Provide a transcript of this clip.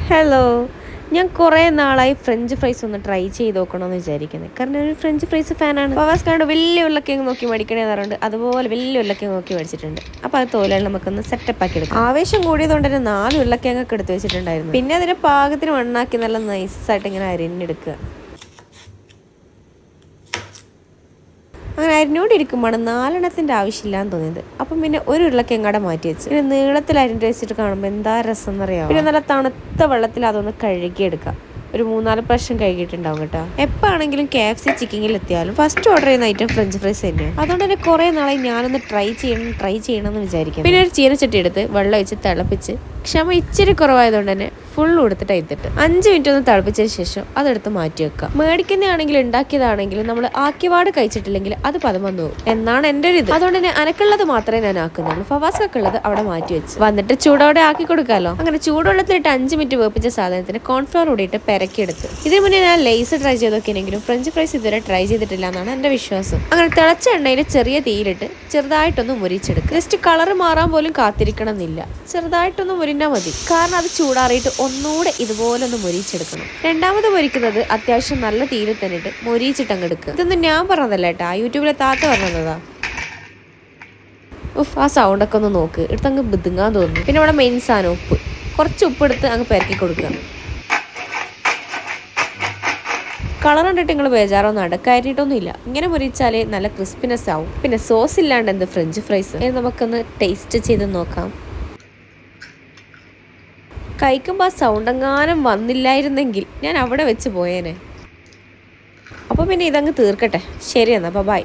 Hello, ഞാൻ കുറേ നാളായി ഫ്രഞ്ച് ഫ്രൈസ് ഒന്ന് ട്രൈ ചെയ്ത് നോക്കണമെന്ന് വിചാരിക്കുന്നത്. കാരണം ഒരു ഫ്രഞ്ച് ഫ്രൈസ് ഫാനാണ്. ഫവാസ് കണ്ട് വലിയ ഉരുളക്കിഴങ്ങ് നോക്കി മേടിക്കണേ പറഞ്ഞിട്ട് അതുപോലെ വലിയ ഉരുളക്കിഴങ്ങ് നോക്കി മേടിച്ചിട്ടുണ്ട്. അപ്പോൾ അത് തോലുകൾ നമുക്കൊന്ന് സെറ്റപ്പ് ആക്കി എടുക്കാം. ആവേശം കൂടിയതുകൊണ്ട് തന്നെ 4 ഉരുളക്കിഴങ്ങൊക്കെ എടുത്ത് വെച്ചിട്ടുണ്ടായിരുന്നു. പിന്നെ അതിനെ പാകത്തിന് മണ്ണാക്കി നല്ല നൈസായിട്ട് ഇങ്ങനെ അരിഞ്ഞെടുക്കുക. അങ്ങനെ അരിഞ്ഞോണ്ടിരിക്കുമ്പോഴാണ് 4 ആവശ്യമില്ലാന്ന് തോന്നിയത്. അപ്പം പിന്നെ ഒരു ഉരുളക്കിഴങ്ങാടെ മാറ്റി വെച്ച് പിന്നെ നീളത്തിൽ അരിഞ്ഞ് വെച്ചിട്ട് കാണുമ്പോൾ എന്താ രസം എന്നറിയാം. പിന്നെ നല്ല തണുത്ത വെള്ളത്തിൽ അതൊന്ന് കഴുകിയെടുക്കാം. ഒരു 3-4 പ്രാവശ്യം കഴുകിയിട്ടുണ്ടാവും കേട്ടോ. എപ്പോഴാണെങ്കിലും KFC ചിക്കനിൽ എത്തിയാലും ഫസ്റ്റ് ഓർഡർ ചെയ്യുന്ന ഐറ്റം ഫ്രഞ്ച് ഫ്രൈസ് തന്നെയാണ്. അതുകൊണ്ട് തന്നെ കുറേ നാളായി ഞാനൊന്ന് ട്രൈ ചെയ്യണം എന്ന് വിചാരിക്കാം. പിന്നെ ഒരു ചീനച്ചട്ടി എടുത്ത് വെള്ളം ഒഴിച്ച് തിളപ്പിച്ച് ക്ഷമ ഇച്ചിരി കുറവായതുകൊണ്ട് തന്നെ ഫുൾ കൊടുത്തിട്ട് എടുത്തിട്ട് 5 മിനിറ്റ് ഒന്ന് തിളപ്പിച്ചതിന് ശേഷം അതെടുത്ത് മാറ്റി വെക്കാം. മേടിക്കുന്നതാണെങ്കിലും ഉണ്ടാക്കിയതാണെങ്കിലും നമ്മൾ ആക്കിവാട് കഴിച്ചിട്ടില്ലെങ്കിൽ അത് പദം വന്നു പോകും എന്നാണ് എൻ്റെ ഒരു ഇത്. അതുകൊണ്ട് തന്നെ അനക്കുള്ളത് മാത്രമേ ഞാൻ ആക്കുന്നുള്ളൂ. ഫവാസ്ക്കൊക്കെ ഉള്ളത് അവിടെ മാറ്റി വെച്ച് വന്നിട്ട് ചൂടോടെ ആക്കി കൊടുക്കാമല്ലോ. അങ്ങനെ ചൂടുവെള്ളത്തിലിട്ട് 5 മിനിറ്റ് വേപ്പിച്ച സാധനത്തിന് കോൺഫ്ലവർ കൂടിയിട്ട് പെരക്കിയെടുത്ത്. ഇതിന് മുന്നേ ഞാൻ ലേസ് ട്രൈ ചെയ്ത് നോക്കിയെങ്കിലും ഫ്രഞ്ച് ഫ്രൈസ് ഇതുവരെ ട്രൈ ചെയ്തിട്ടില്ല എന്നാണ് എൻ്റെ വിശ്വാസം. അങ്ങനെ തിളച്ച എണ്ണയിൽ ചെറിയ തീയിലിട്ട് ചെറുതായിട്ടൊന്ന് മുരിച്ചെടുക്കുക. ജസ്റ്റ് കളർ മാറാൻ പോലും കാത്തിരിക്കണം എന്നില്ല, ചെറുതായിട്ടൊന്ന് മുരിഞ്ഞാൽ മതി. കാരണം അത് ചൂടാറിയിട്ട് ഒന്നുകൂടെ ഇതുപോലെ ഒന്ന് മൊരിച്ചെടുക്കണം. രണ്ടാമത് മൊരിക്കുന്നത് അത്യാവശ്യം നല്ല തീയിൽ തന്നെ ഇട്ട് മൊരിച്ചിട്ടങ്ങ് എടുക്കുക. ഇതൊന്നും ഞാൻ പറഞ്ഞതല്ല കേട്ടാ, യൂട്യൂബിലെ താത്ത പറഞ്ഞതാ. ആ സൗണ്ടൊക്കെ ഒന്ന് നോക്ക്, എടുത്തങ്ങ് ബിതുങ്ങാൻ തോന്നുന്നു. പിന്നെ ഇവിടെ മെയിൻ സാധനം ഉപ്പ്, കുറച്ച് ഉപ്പ് എടുത്ത് അങ്ങ് പെരക്കി കൊടുക്കുക. കളർ കണ്ടിട്ട് നിങ്ങൾ ബേജാറൊന്നും അടക്കാരിട്ടൊന്നും ഇല്ല. ഇങ്ങനെ മുരിച്ചാലേ നല്ല ക്രിസ്പിനെസ് ആവും. പിന്നെ സോസ് ഇല്ലാണ്ട് എന്ത് ഫ്രഞ്ച് ഫ്രൈസ്. നമുക്കൊന്ന് ടേസ്റ്റ് ചെയ്ത് നോക്കാം. കഴിക്കുമ്പോൾ ആ സൗണ്ടെങ്ങാനും വന്നില്ലായിരുന്നെങ്കിൽ ഞാൻ അവിടെ വെച്ച് പോയേനെ. അപ്പോൾ പിന്നെ ഇതങ്ങ് തീർക്കട്ടെ. ശരി എന്നാൽ, ബൈ.